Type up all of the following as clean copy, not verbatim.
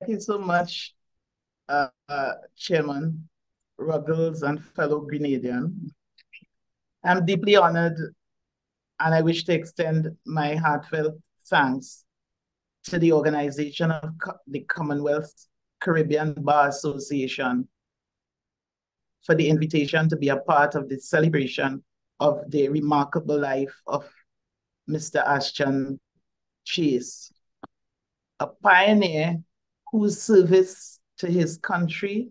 you so much, Chairman Ruggles and fellow Grenadian. I'm deeply honored and I wish to extend my heartfelt thanks to the organization of the Commonwealth Caribbean Bar Association for the invitation to be a part of the celebration of the remarkable life of Mr. Aston Chase, a pioneer whose service to his country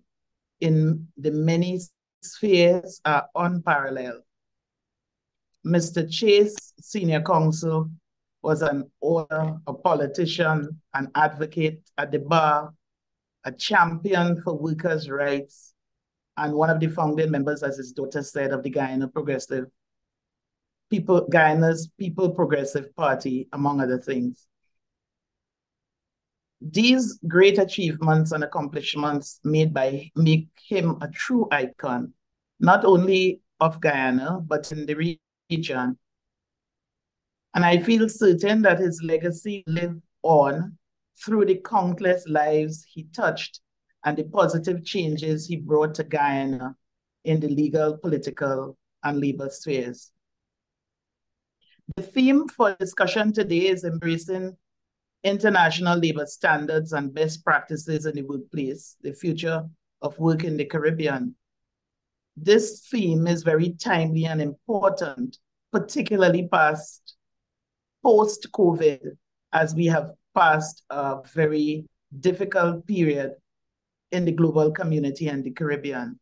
in the many spheres are unparalleled. Mr. Chase, senior counsel, was an author, a politician, an advocate at the bar, a champion for workers' rights, and one of the founding members, as his daughter said, of the Guyana's People Progressive Party, among other things. These great achievements and accomplishments make him a true icon, not only of Guyana, but in the region. And I feel certain that his legacy lives on through the countless lives he touched and the positive changes he brought to Guyana in the legal, political, and labor spheres. The theme for discussion today is embracing international labor standards and best practices in the workplace, the future of work in the Caribbean. This theme is very timely and important, particularly post-COVID, as we have passed a very difficult period in the global community and the Caribbean.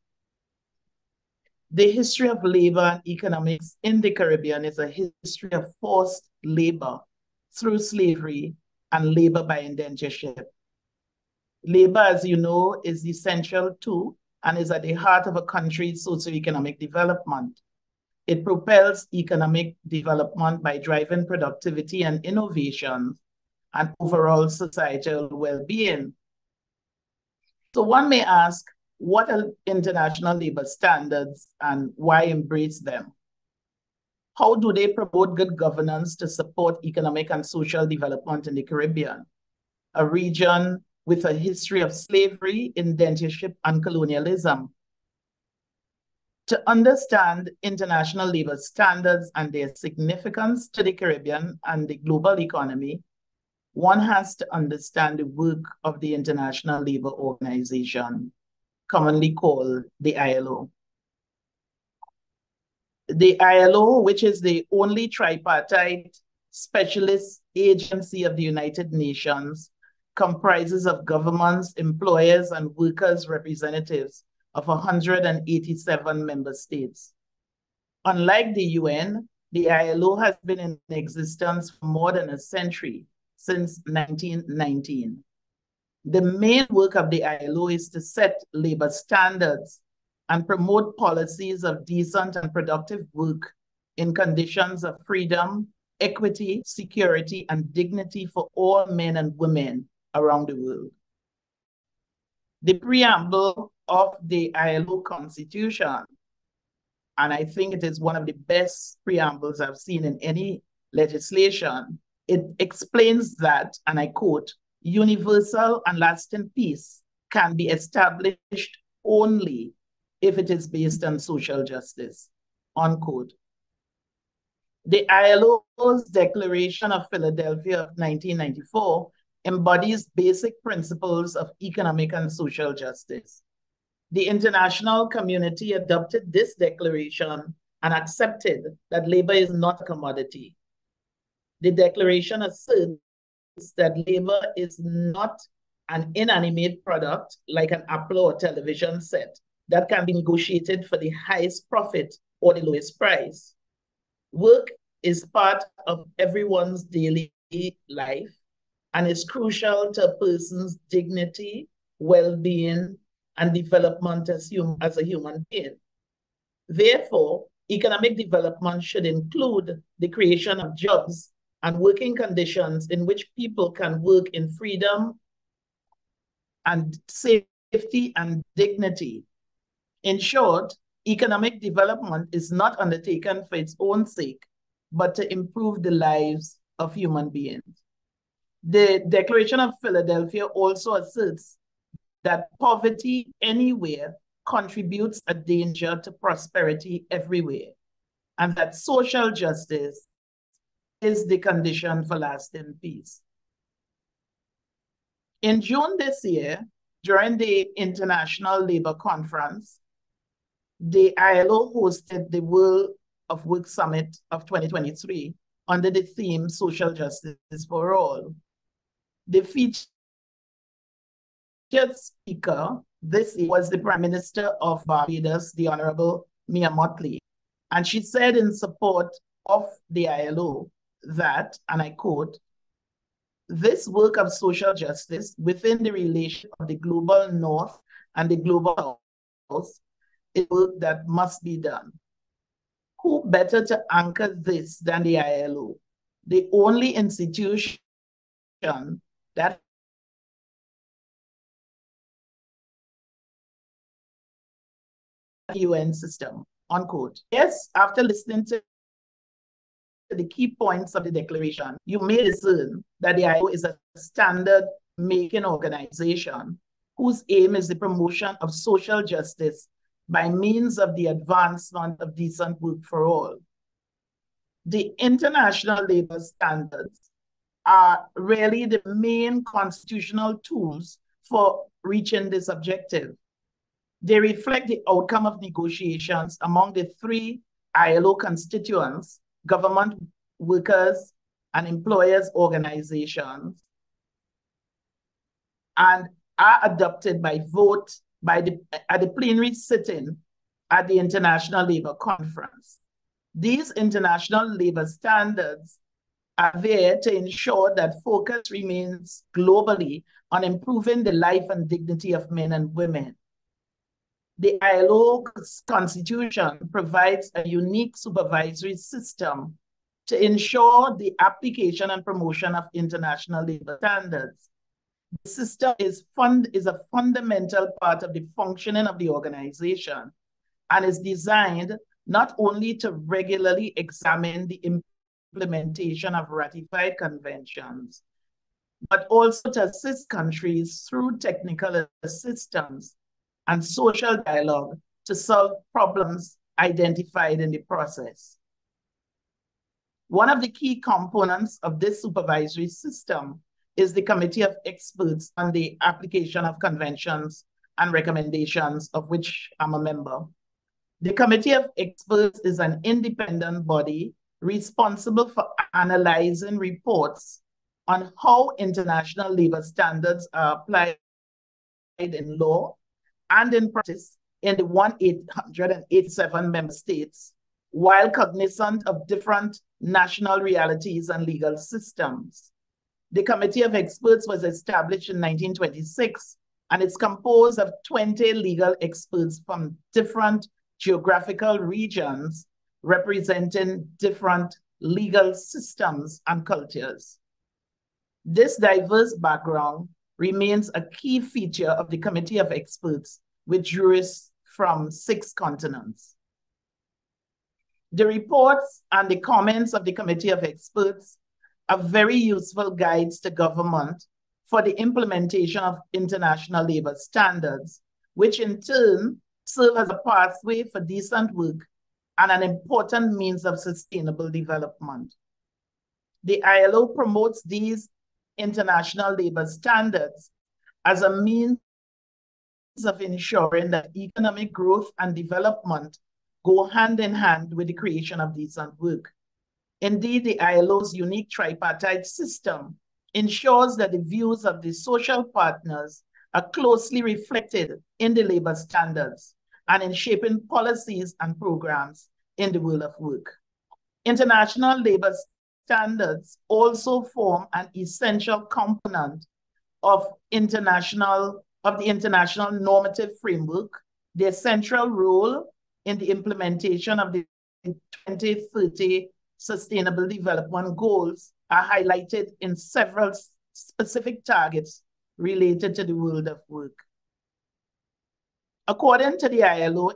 The history of labor and economics in the Caribbean is a history of forced labor through slavery and labor by indentureship. Labor, as you know, is essential to and is at the heart of a country's socioeconomic development. It propels economic development by driving productivity and innovation and overall societal well-being. So one may ask, what are international labor standards and why embrace them? How do they promote good governance to support economic and social development in the Caribbean, a region with a history of slavery, indentureship, and colonialism? To understand international labor standards and their significance to the Caribbean and the global economy, one has to understand the work of the International Labor Organization, commonly called the ILO. The ILO, which is the only tripartite specialist agency of the United Nations, comprises of governments, employers, and workers' representatives of 187 member states. Unlike the UN, the ILO has been in existence for more than a century, since 1919. The main work of the ILO is to set labor standards and promote policies of decent and productive work in conditions of freedom, equity, security, and dignity for all men and women around the world. The preamble of the ILO Constitution, and I think it is one of the best preambles I've seen in any legislation, it explains that, and I quote, "Universal and lasting peace can be established only if it is based on social justice," unquote. The ILO's Declaration of Philadelphia of 1994 embodies basic principles of economic and social justice. The international community adopted this declaration and accepted that labor is not a commodity. The declaration asserts that labor is not an inanimate product like an apple or television set that can be negotiated for the highest profit or the lowest price. Work is part of everyone's daily life and is crucial to a person's dignity, well-being, and development as a human being. Therefore, economic development should include the creation of jobs and working conditions in which people can work in freedom and safety and dignity. In short, economic development is not undertaken for its own sake, but to improve the lives of human beings. The Declaration of Philadelphia also asserts that poverty anywhere contributes a danger to prosperity everywhere, and that social justice is the condition for lasting peace. In June this year, during the International Labour Conference, the ILO hosted the World of Work Summit of 2023 under the theme Social Justice for All. The featured speaker this year was the Prime Minister of Barbados, the Honorable Mia Mottley, and she said in support of the ILO that, and I quote, "This work of social justice within the relation of the global North and the global South is work that must be done. Who better to anchor this than the ILO, the only institution that UN system," unquote. Yes, after listening to the key points of the declaration, you may discern that the ILO is a standard-making organization whose aim is the promotion of social justice by means of the advancement of decent work for all. The international labor standards are really the main constitutional tools for reaching this objective. They reflect the outcome of negotiations among the three ILO constituents, government, workers, and employers organizations, and are adopted by vote at the plenary sitting at the International Labour Conference. These international labor standards are there to ensure that focus remains globally on improving the life and dignity of men and women. The ILO Constitution provides a unique supervisory system to ensure the application and promotion of international labor standards. The system is a fundamental part of the functioning of the organization and is designed not only to regularly examine the implementation of ratified conventions, but also to assist countries through technical assistance and social dialogue to solve problems identified in the process. One of the key components of this supervisory system is the Committee of Experts on the Application of Conventions and Recommendations, of which I'm a member. The Committee of Experts is an independent body responsible for analyzing reports on how international labor standards are applied in law and in practice in the 187 member states, while cognizant of different national realities and legal systems. The Committee of Experts was established in 1926, and it's composed of 20 legal experts from different geographical regions representing different legal systems and cultures. This diverse background remains a key feature of the Committee of Experts, with jurists from 6 continents. The reports and the comments of the Committee of Experts are very useful guides to government for the implementation of international labor standards, which in turn serve as a pathway for decent work and an important means of sustainable development. The ILO promotes these international labor standards as a means of ensuring that economic growth and development go hand in hand with the creation of decent work. Indeed, the ILO's unique tripartite system ensures that the views of the social partners are closely reflected in the labor standards and in shaping policies and programs in the world of work. International labor standards also form an essential component of the international normative framework. Their central role in the implementation of the 2030 Sustainable Development Goals are highlighted in several specific targets related to the world of work. According to the ILO,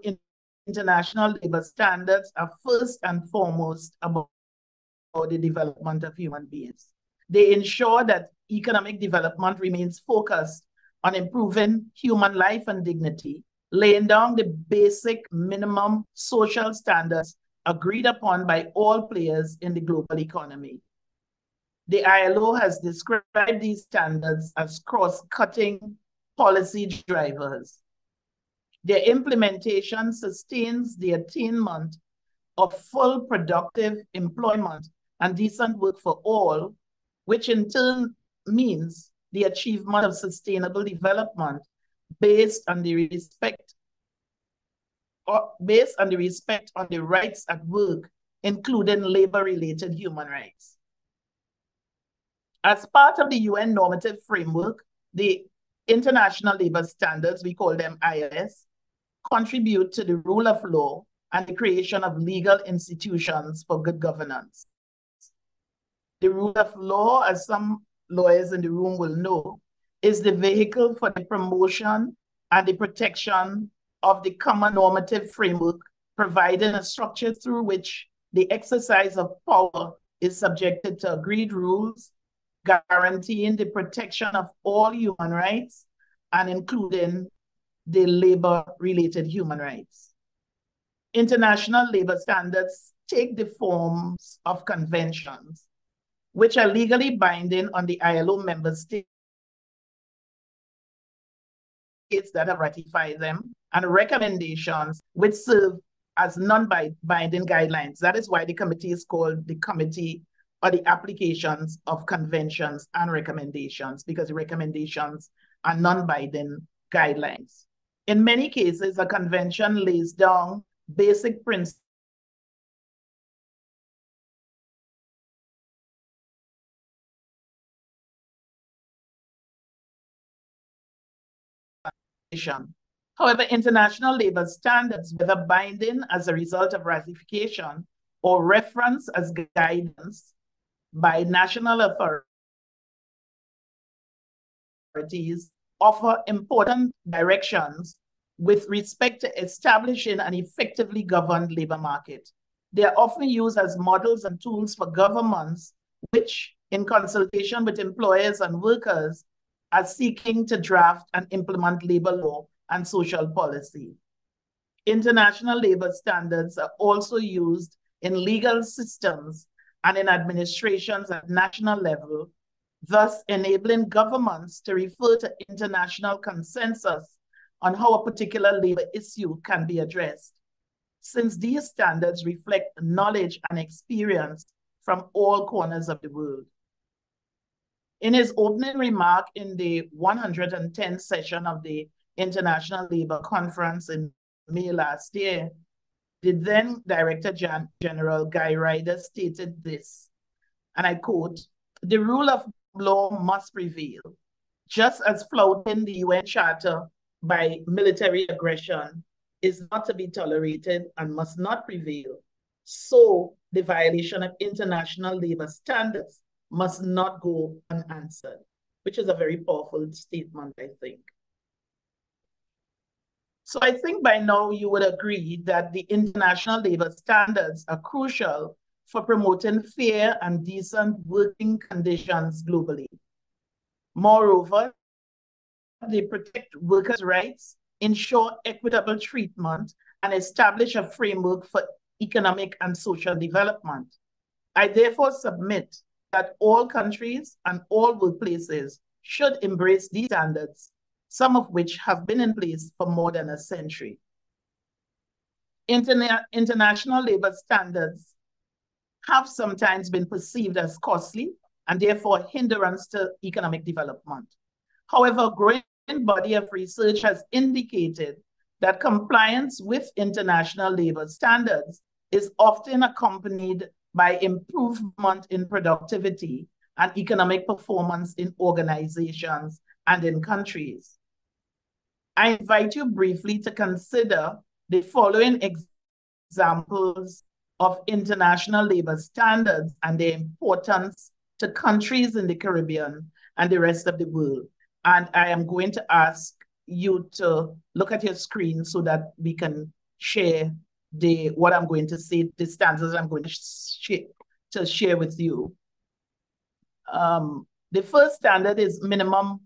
international labor standards are first and foremost about the development of human beings. They ensure that economic development remains focused on improving human life and dignity, laying down the basic minimum social standards agreed upon by all players in the global economy. The ILO has described these standards as cross-cutting policy drivers. Their implementation sustains the attainment of full productive employment and decent work for all, which in turn means the achievement of sustainable development based on the respect on the rights at work, including labor-related human rights. As part of the UN normative framework, the International Labour Standards, we call them ILS, contribute to the rule of law and the creation of legal institutions for good governance. The rule of law, as some lawyers in the room will know, is the vehicle for the promotion and the protection of the common normative framework, providing a structure through which the exercise of power is subjected to agreed rules, guaranteeing the protection of all human rights and including the labor-related human rights. International labor standards take the forms of conventions, which are legally binding on the ILO member states that have ratified them, and recommendations which serve as non-binding guidelines. That is why the committee is called the Committee or the Applications of Conventions and Recommendations, because the recommendations are non-binding guidelines. In many cases, a convention lays down basic principles However, international labor standards, whether binding as a result of ratification or reference as guidance by national authorities, offer important directions with respect to establishing an effectively governed labor market. They are often used as models and tools for governments which, in consultation with employers and workers, are seeking to draft and implement labor law and social policy. International labor standards are also used in legal systems and in administrations at national level, thus enabling governments to refer to international consensus on how a particular labor issue can be addressed, since these standards reflect knowledge and experience from all corners of the world. In his opening remark in the 110th session of the International Labour Conference in May last year, the then Director General Guy Ryder stated this, and I quote, "The rule of law must prevail, just as flouting the UN Charter by military aggression is not to be tolerated and must not prevail, so the violation of international labor standards must not go unanswered," which is a very powerful statement, I think. So I think by now you would agree that the international labor standards are crucial for promoting fair and decent working conditions globally. Moreover, they protect workers' rights, ensure equitable treatment, and establish a framework for economic and social development. I therefore submit that all countries and all workplaces should embrace these standards, some of which have been in place for more than a century. International labor standards have sometimes been perceived as costly and therefore a hindrance to economic development. However, a growing body of research has indicated that compliance with international labor standards is often accompanied by improvement in productivity and economic performance in organizations and in countries. I invite you briefly to consider the following examples of international labor standards and their importance to countries in the Caribbean and the rest of the world. And I am going to ask you to look at your screen so that we can share what I'm going to say, the standards I'm going to share with you. The first standard is minimum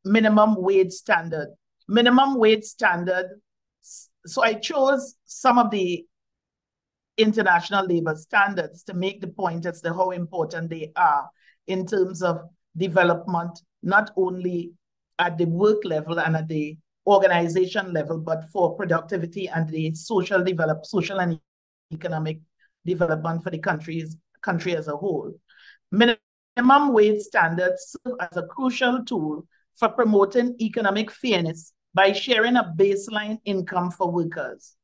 wage standard. Minimum wage standard. So I chose some of the international labor standards to make the point as to how important they are in terms of development, not only at the work level and at the organization level, but for productivity and the social and economic development for the country as a whole. Minimum wage standards serve as a crucial tool for promoting economic fairness by sharing a baseline income for workers.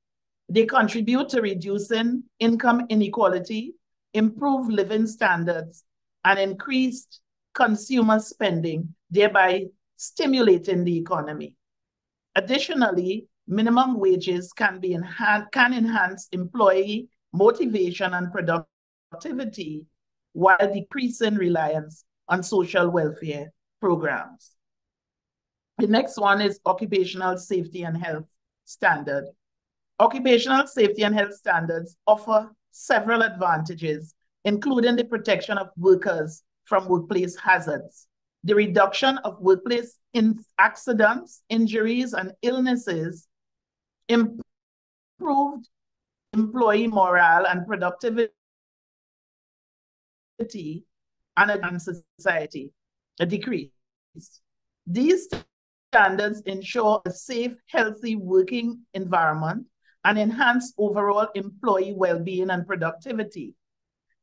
They contribute to reducing income inequality, improve living standards, and increased consumer spending, thereby stimulating the economy. Additionally, minimum wages can enhance employee motivation and productivity while decreasing reliance on social welfare programs. The next one is occupational safety and health standard. Occupational safety and health standards offer several advantages, including the protection of workers from workplace hazards, the reduction of workplace accidents, injuries, and illnesses, improved employee morale and productivity, and advanced society, a decrease. These standards ensure a safe, healthy working environment and enhance overall employee well-being and productivity.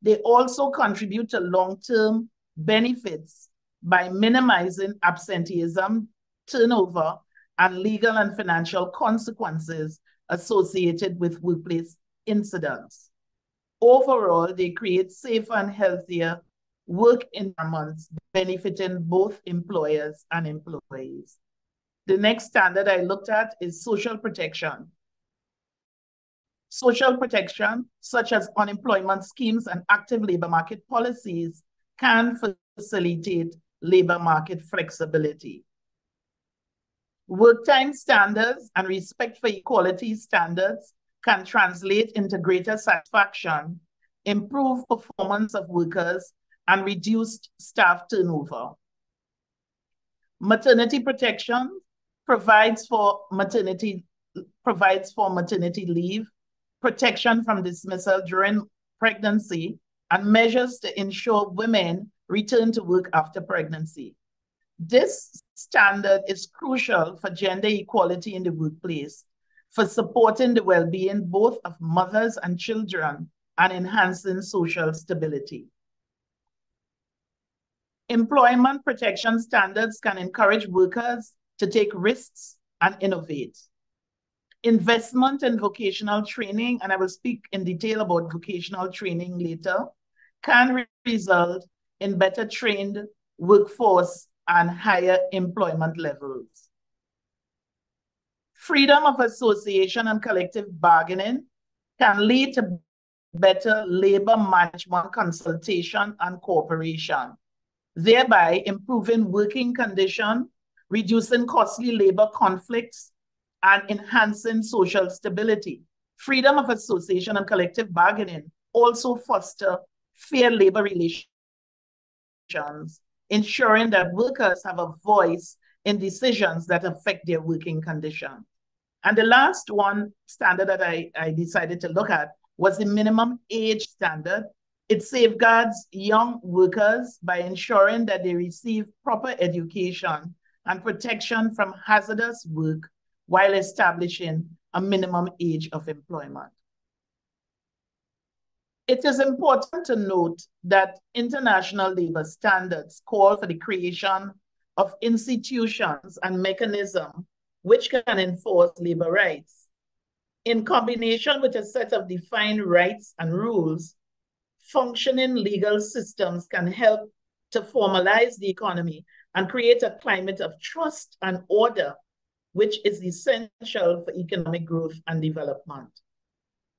They also contribute to long-term benefits by minimizing absenteeism, turnover, and legal and financial consequences associated with workplace incidents. Overall, they create safer and healthier work environments benefiting both employers and employees. The next standard I looked at is social protection. Social protection, such as unemployment schemes and active labor market policies, can facilitate labor market flexibility. Work time standards and respect for equality standards can translate into greater satisfaction, improved performance of workers, and reduced staff turnover. Maternity protection provides for maternity leave, protection from dismissal during pregnancy, and measures to ensure women return to work after pregnancy. This standard is crucial for gender equality in the workplace, for supporting the well-being both of mothers and children, and enhancing social stability. Employment protection standards can encourage workers to take risks and innovate. Investment in vocational training, and I will speak in detail about vocational training later, can result in better trained workforce and higher employment levels. Freedom of association and collective bargaining can lead to better labor management consultation and cooperation, thereby improving working conditions, reducing costly labor conflicts, and enhancing social stability. Freedom of association and collective bargaining also foster fair labor relations, ensuring that workers have a voice in decisions that affect their working conditions. And the last one standard that I decided to look at was the minimum age standard. It safeguards young workers by ensuring that they receive proper education and protection from hazardous work while establishing a minimum age of employment. It is important to note that international labor standards call for the creation of institutions and mechanisms which can enforce labor rights. In combination with a set of defined rights and rules, functioning legal systems can help to formalize the economy and create a climate of trust and order, which is essential for economic growth and development.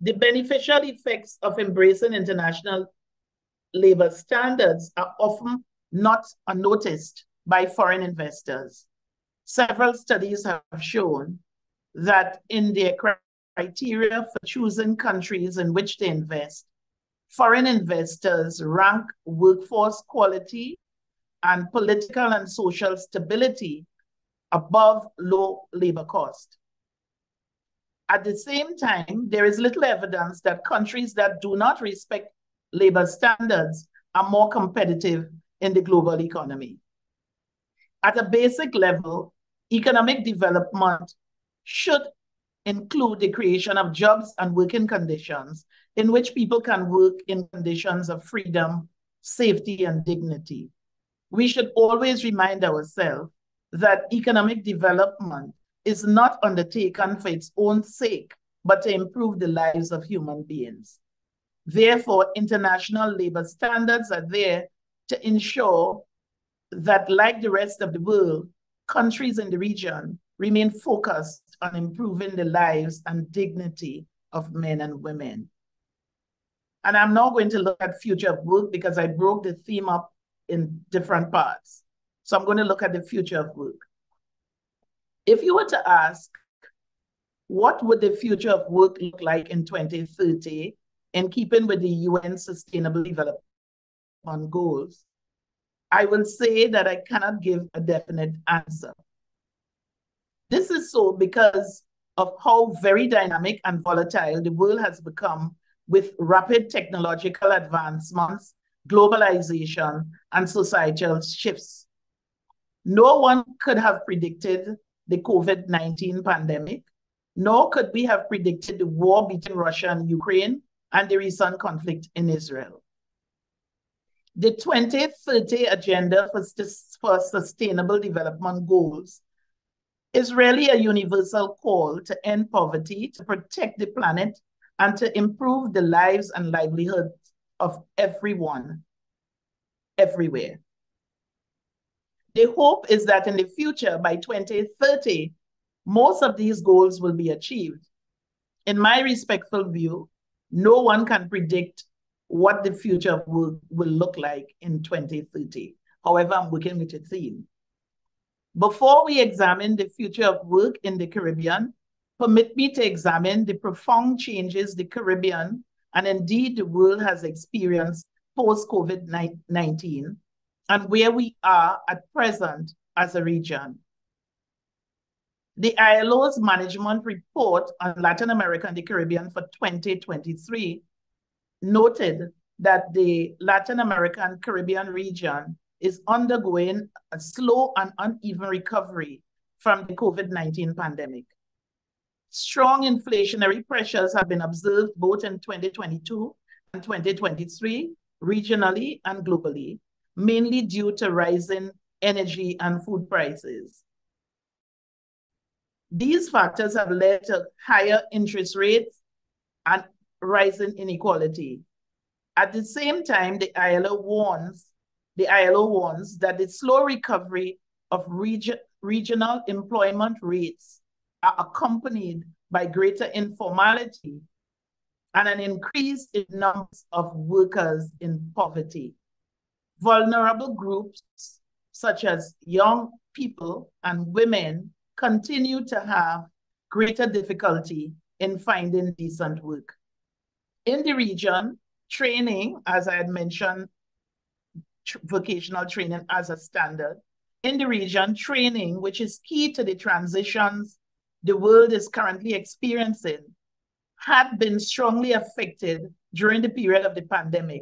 The beneficial effects of embracing international labor standards are often not unnoticed by foreign investors. Several studies have shown that in their criteria for choosing countries in which they invest, Foreign investors rank workforce quality and political and social stability above low labor cost. At the same time, there is little evidence that countries that do not respect labor standards are more competitive in the global economy. At a basic level, economic development should include the creation of jobs and working conditions in which people can work in conditions of freedom, safety, and dignity. We should always remind ourselves that economic development is not undertaken for its own sake, but to improve the lives of human beings. Therefore, international labor standards are there to ensure that, like the rest of the world, countries in the region remain focused on improving the lives and dignity of men and women. And I'm now going to look at future of work because I broke the theme up in different parts. So I'm going to look at the future of work. If you were to ask, what would the future of work look like in 2030 in keeping with the UN Sustainable Development Goals, I will say that I cannot give a definite answer. This is so because of how very dynamic and volatile the world has become with rapid technological advancements, globalization, and societal shifts. No one could have predicted the COVID-19 pandemic, nor could we have predicted the war between Russia and Ukraine and the recent conflict in Israel. The 2030 Agenda for Sustainable Development Goals is really a universal call to end poverty, to protect the planet, and to improve the lives and livelihoods of everyone, everywhere. The hope is that in the future, by 2030, most of these goals will be achieved. In my respectful view, no one can predict what the future of work will look like in 2030. However, I'm working with a theme. Before we examine the future of work in the Caribbean, permit me to examine the profound changes the Caribbean and indeed the world has experienced post-COVID-19 and where we are at present as a region. The ILO's management report on Latin America and the Caribbean for 2023 noted that the Latin American Caribbean region is undergoing a slow and uneven recovery from the COVID-19 pandemic. Strong inflationary pressures have been observed both in 2022 and 2023, regionally and globally, mainly due to rising energy and food prices. These factors have led to higher interest rates and rising inequality. At the same time, the ILO warns that the slow recovery of regional employment rates are accompanied by greater informality and an increase in numbers of workers in poverty. Vulnerable groups such as young people and women continue to have greater difficulty in finding decent work. In the region, training, as I had mentioned, vocational training as a standard. In the region, training, which is key to the transitions the world is currently experiencing, had been strongly affected during the period of the pandemic,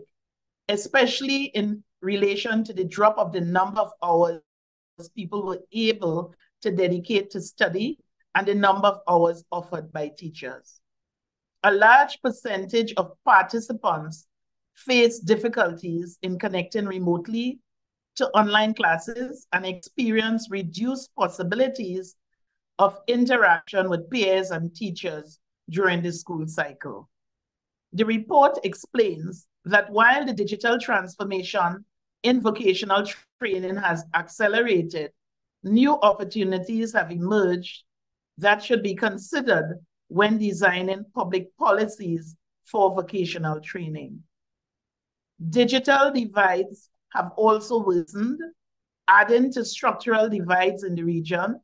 especially in relation to the drop of the number of hours people were able to dedicate to study and the number of hours offered by teachers. A large percentage of participants face difficulties in connecting remotely to online classes and experience reduced possibilities of interaction with peers and teachers during the school cycle. The report explains that while the digital transformation in vocational training has accelerated, new opportunities have emerged that should be considered when designing public policies for vocational training. Digital divides have also worsened, adding to structural divides in the region,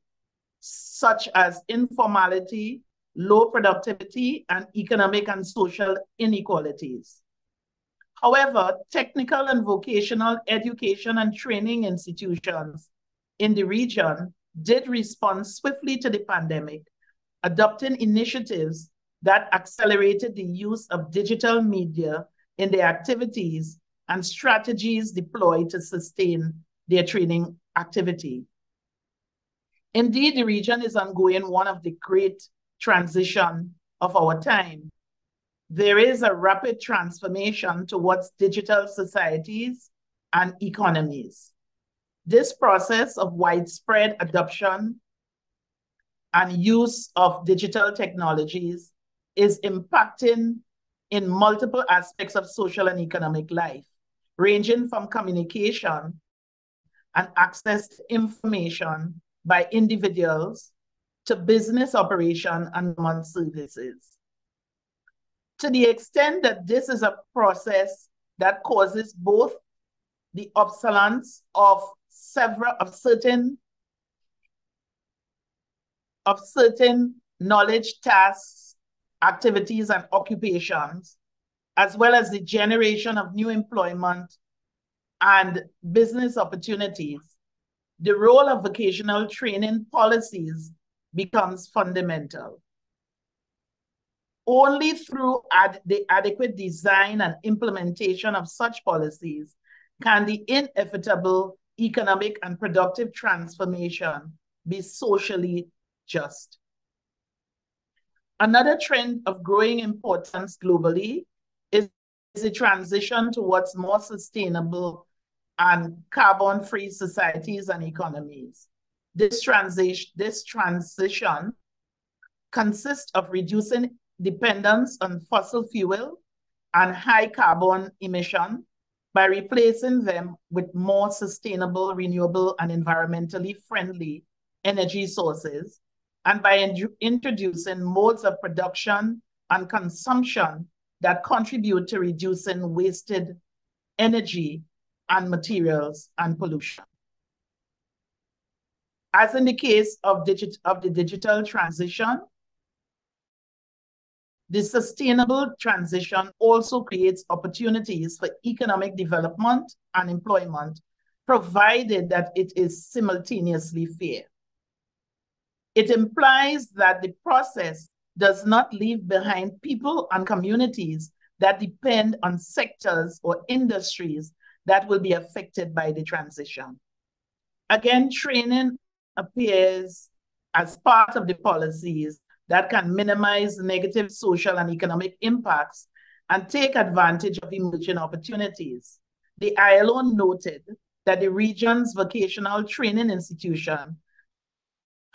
such as informality, low productivity, and economic and social inequalities. However, technical and vocational education and training institutions in the region did respond swiftly to the pandemic, adopting initiatives that accelerated the use of digital media in their activities and strategies deployed to sustain their training activity. Indeed, the region is undergoing one of the great transitions of our time. There is a rapid transformation towards digital societies and economies. This process of widespread adoption and use of digital technologies is impacting in multiple aspects of social and economic life, ranging from communication and access to information by individuals to business operation and government services. To the extent that this is a process that causes both the obsolescence of certain knowledge tasks, activities, and occupations, as well as the generation of new employment and business opportunities, the role of vocational training policies becomes fundamental. Only through the adequate design and implementation of such policies can the inevitable economic and productive transformation be socially just. Another trend of growing importance globally is the transition towards more sustainable and carbon-free societies and economies. This transition consists of reducing dependence on fossil fuel and high carbon emission by replacing them with more sustainable, renewable, and environmentally friendly energy sources, and by introducing modes of production and consumption that contribute to reducing wasted energy and materials and pollution. As in the case of the digital transition, the sustainable transition also creates opportunities for economic development and employment, provided that it is simultaneously fair. It implies that the process does not leave behind people and communities that depend on sectors or industries that will be affected by the transition. Again, training appears as part of the policies that can minimize negative social and economic impacts and take advantage of emerging opportunities. The ILO noted that the region's vocational training institution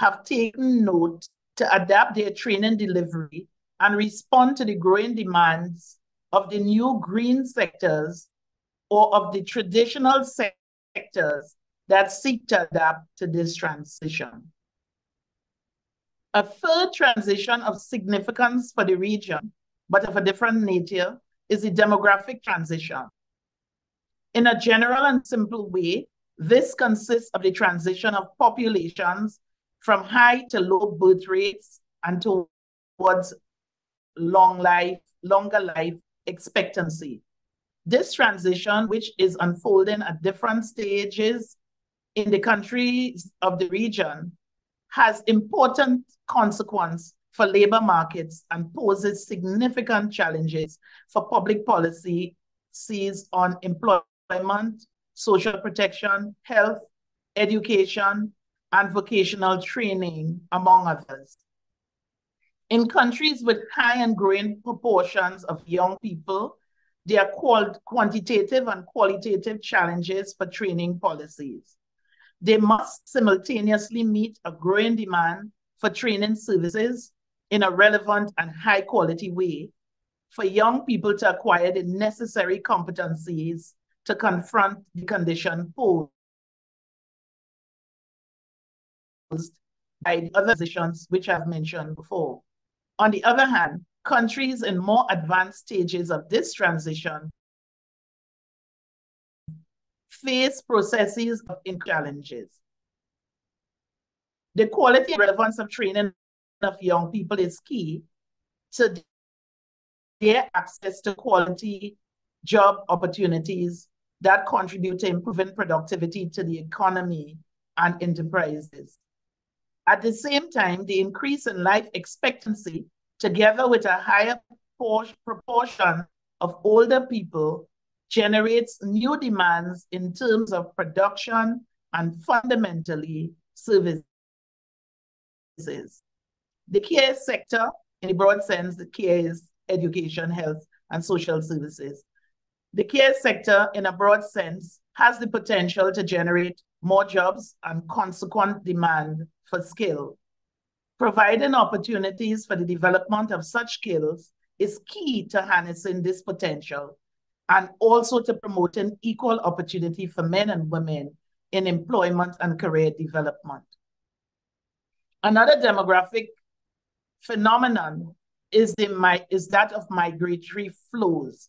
have taken note to adapt their training delivery and respond to the growing demands of the new green sectors or of the traditional sectors that seek to adapt to this transition. A third transition of significance for the region, but of a different nature, is the demographic transition. In a general and simple way, this consists of the transition of populations from high to low birth rates and towards longer life expectancy. This transition, which is unfolding at different stages in the countries of the region, has important consequence for labor markets and poses significant challenges for public policies on employment, social protection, health, education, and vocational training, among others. In countries with high and growing proportions of young people, there are quantitative and qualitative challenges for training policies. They must simultaneously meet a growing demand for training services in a relevant and high quality way for young people to acquire the necessary competencies to confront the condition posed by the other positions which I've mentioned before. On the other hand, countries in more advanced stages of this transition face processes of challenges. The quality and relevance of training of young people is key to their access to quality job opportunities that contribute to improving productivity to the economy and enterprises. At the same time, the increase in life expectancy, together with a higher proportion of older people, generates new demands in terms of production and fundamentally services. The care sector, in a broad sense, the care is education, health, and social services. The care sector, in a broad sense, has the potential to generate more jobs and consequent demand for skill. Providing opportunities for the development of such skills is key to harnessing this potential and also to promoting equal opportunity for men and women in employment and career development. Another demographic phenomenon is that of migratory flows.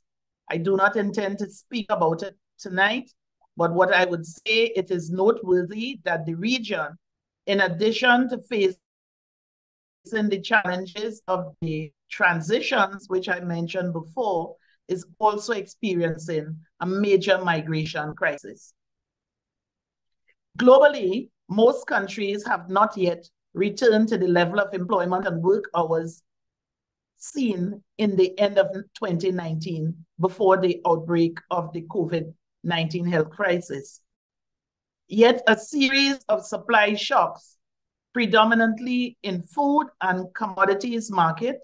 I do not intend to speak about it tonight, but what I would say, it is noteworthy that the region, in addition to facing the challenges of the transitions, which I mentioned before, is also experiencing a major migration crisis. Globally, most countries have not yet returned to the level of employment and work hours seen in the end of 2019 before the outbreak of the COVID-19 health crisis. Yet a series of supply shocks, predominantly in food and commodities market,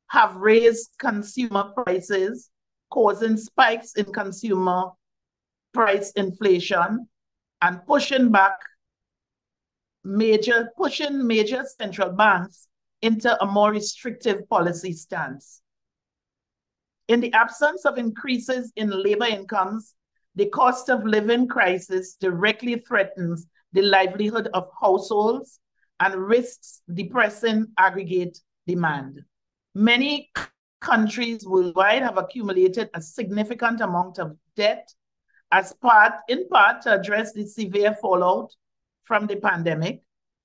have raised consumer prices, causing spikes in consumer price inflation and pushing major central banks into a more restrictive policy stance. In the absence of increases in labor incomes, the cost of living crisis directly threatens the livelihood of households and risks depressing aggregate demand. Many countries worldwide have accumulated a significant amount of debt in part to address the severe fallout from the pandemic.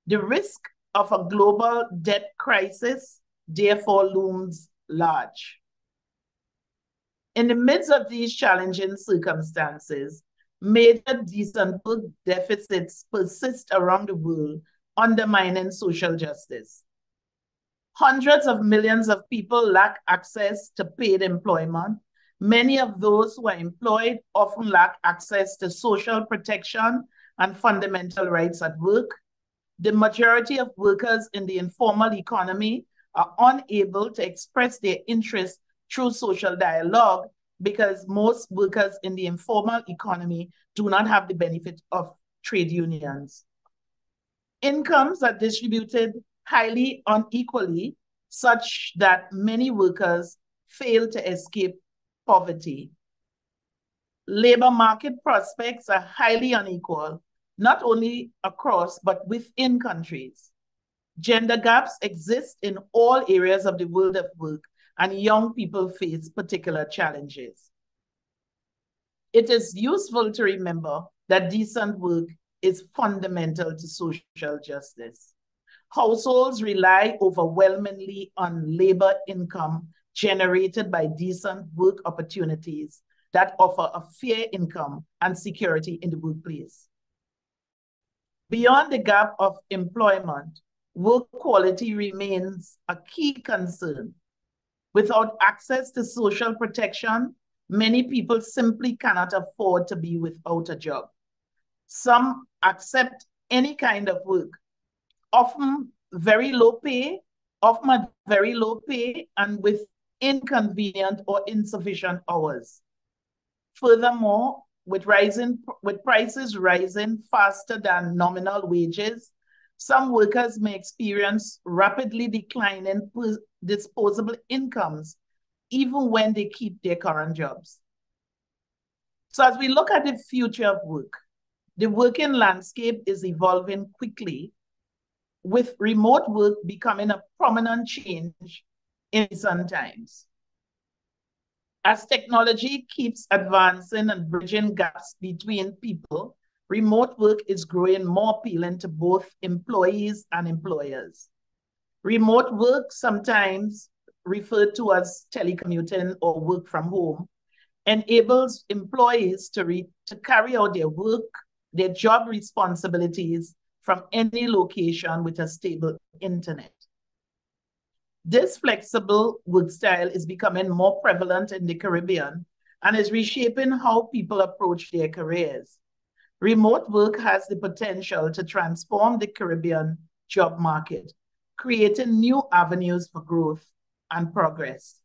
The risk of a global debt crisis therefore looms large. In the midst of these challenging circumstances, major decent work deficits persist around the world, undermining social justice. Hundreds of millions of people lack access to paid employment. Many of those who are employed often lack access to social protection and fundamental rights at work. The majority of workers in the informal economy are unable to express their interest through social dialogue because most workers in the informal economy do not have the benefit of trade unions. Incomes are distributed highly unequally, such that many workers fail to escape poverty. Labor market prospects are highly unequal, not only across, but within countries. Gender gaps exist in all areas of the world of work, and young people face particular challenges. It is useful to remember that decent work is fundamental to social justice. Households rely overwhelmingly on labor income generated by decent work opportunities that offer a fair income and security in the workplace. Beyond the gap of employment, work quality remains a key concern. Without access to social protection, many people simply cannot afford to be without a job. Some accept any kind of work, often very low pay, and with inconvenient or insufficient hours. Furthermore, with prices rising faster than nominal wages, some workers may experience rapidly declining disposable incomes, even when they keep their current jobs. So as we look at the future of work, the working landscape is evolving quickly, with remote work becoming a prominent change in recent times. As technology keeps advancing and bridging gaps between people, remote work is growing more appealing to both employees and employers. Remote work, sometimes referred to as telecommuting or work from home, enables employees to carry out their job responsibilities from any location with a stable internet. This flexible work style is becoming more prevalent in the Caribbean and is reshaping how people approach their careers. Remote work has the potential to transform the Caribbean job market, creating new avenues for growth and progress.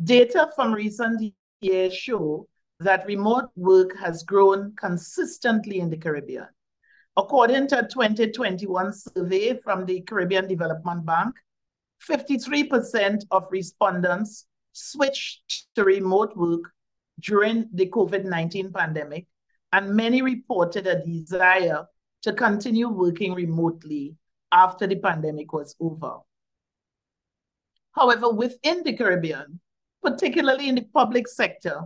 Data from recent years show that remote work has grown consistently in the Caribbean. According to a 2021 survey from the Caribbean Development Bank, 53% of respondents switched to remote work during the COVID-19 pandemic, and many reported a desire to continue working remotely after the pandemic was over. However, within the Caribbean, particularly in the public sector,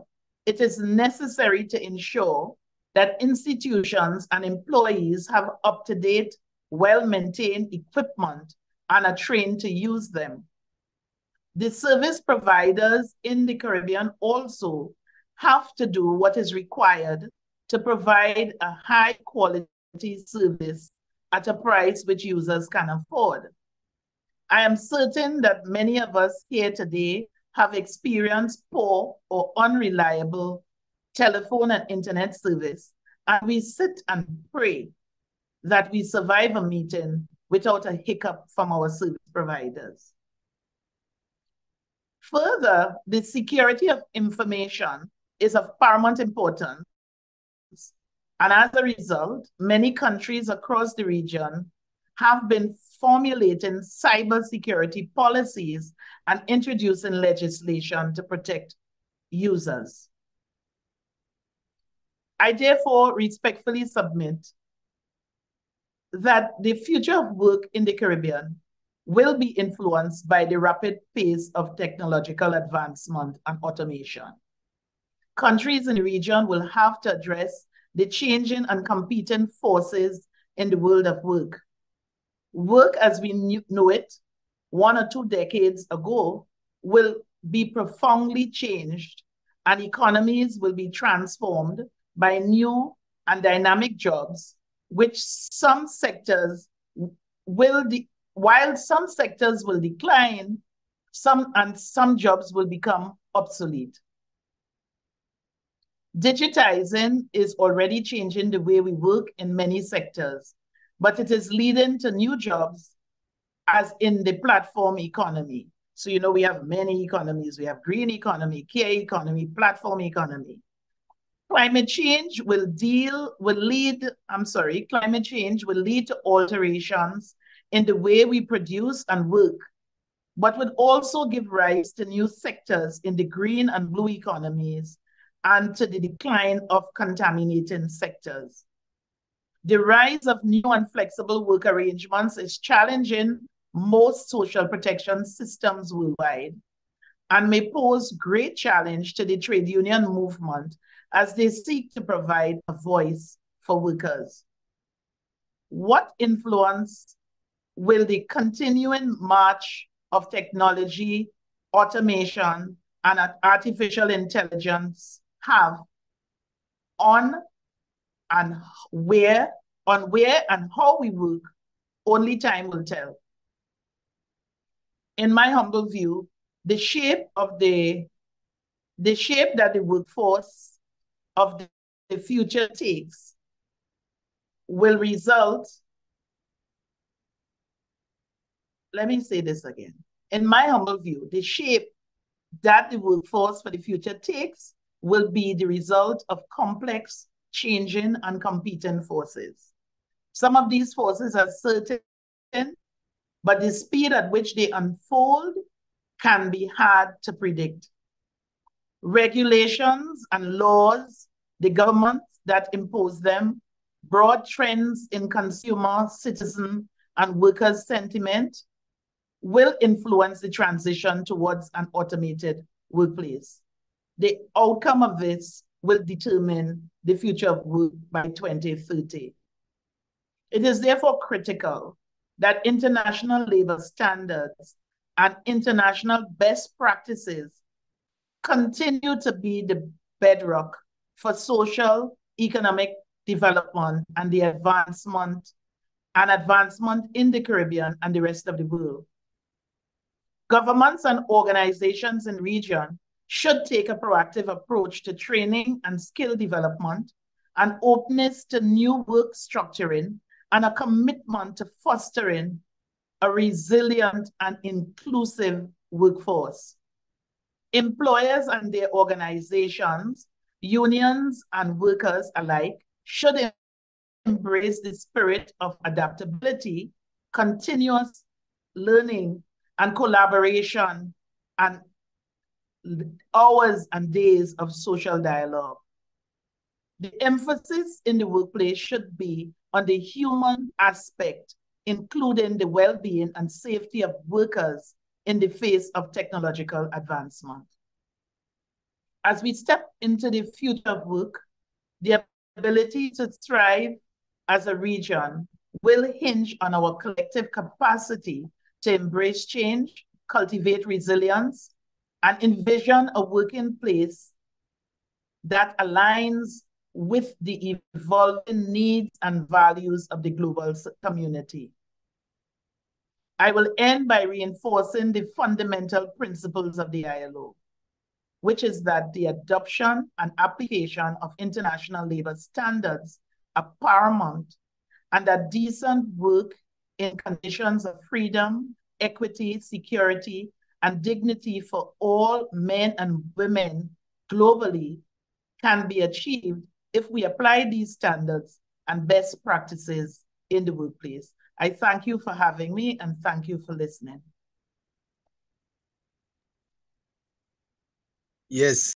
it is necessary to ensure that institutions and employees have up-to-date, well-maintained equipment and are trained to use them. The service providers in the Caribbean also have to do what is required to provide a high-quality service at a price which users can afford. I am certain that many of us here today have experienced poor or unreliable telephone and internet service, and we sit and pray that we survive a meeting without a hiccup from our service providers. Further, the security of information is of paramount importance, and as a result, many countries across the region have been formulating cybersecurity policies and introducing legislation to protect users. I therefore respectfully submit that the future of work in the Caribbean will be influenced by the rapid pace of technological advancement and automation. Countries in the region will have to address the changing and competing forces in the world of work. Work as we know it 1 or 2 decades ago will be profoundly changed, and economies will be transformed by new and dynamic jobs, which some sectors will, while some sectors will decline, some jobs will become obsolete. Digitizing is already changing the way we work in many sectors, but it is leading to new jobs as in the platform economy. So, you know, we have many economies. We have green economy, care economy, platform economy. Climate change will lead to alterations in the way we produce and work, but would also give rise to new sectors in the green and blue economies and to the decline of contaminating sectors. The rise of new and flexible work arrangements is challenging most social protection systems worldwide and may pose great challenge to the trade union movement as they seek to provide a voice for workers. What influence will the continuing march of technology, automation, and artificial intelligence have on where and how we work? Only time will tell. In my humble view, the shape that the workforce of the future takes will result, let me say this again. In my humble view, the shape that the workforce for the future takes will be the result of complex, changing, and competing forces. Some of these forces are certain, but the speed at which they unfold can be hard to predict. Regulations and laws, the governments that impose them, broad trends in consumer, citizen, and workers' sentiment will influence the transition towards an automated workplace. The outcome of this will determine the future of work by 2030. It is therefore critical that international labor standards and international best practices continue to be the bedrock for social, economic development and the advancement in the Caribbean and the rest of the world. Governments and organizations in region should take a proactive approach to training and skill development, and openness to new work structuring, and a commitment to fostering a resilient and inclusive workforce. Employers and their organizations, unions and workers alike, should embrace the spirit of adaptability, continuous learning, and collaboration, and hours and days of social dialogue. The emphasis in the workplace should be on the human aspect, including the well-being and safety of workers in the face of technological advancement. As we step into the future of work, the ability to thrive as a region will hinge on our collective capacity to embrace change, cultivate resilience, and envision a working place that aligns with the evolving needs and values of the global community. I will end by reinforcing the fundamental principles of the ILO, which is that the adoption and application of international labor standards are paramount, and that decent work in conditions of freedom, equity, security, and dignity for all men and women globally can be achieved if we apply these standards and best practices in the workplace. I thank you for having me, and thank you for listening. Yes,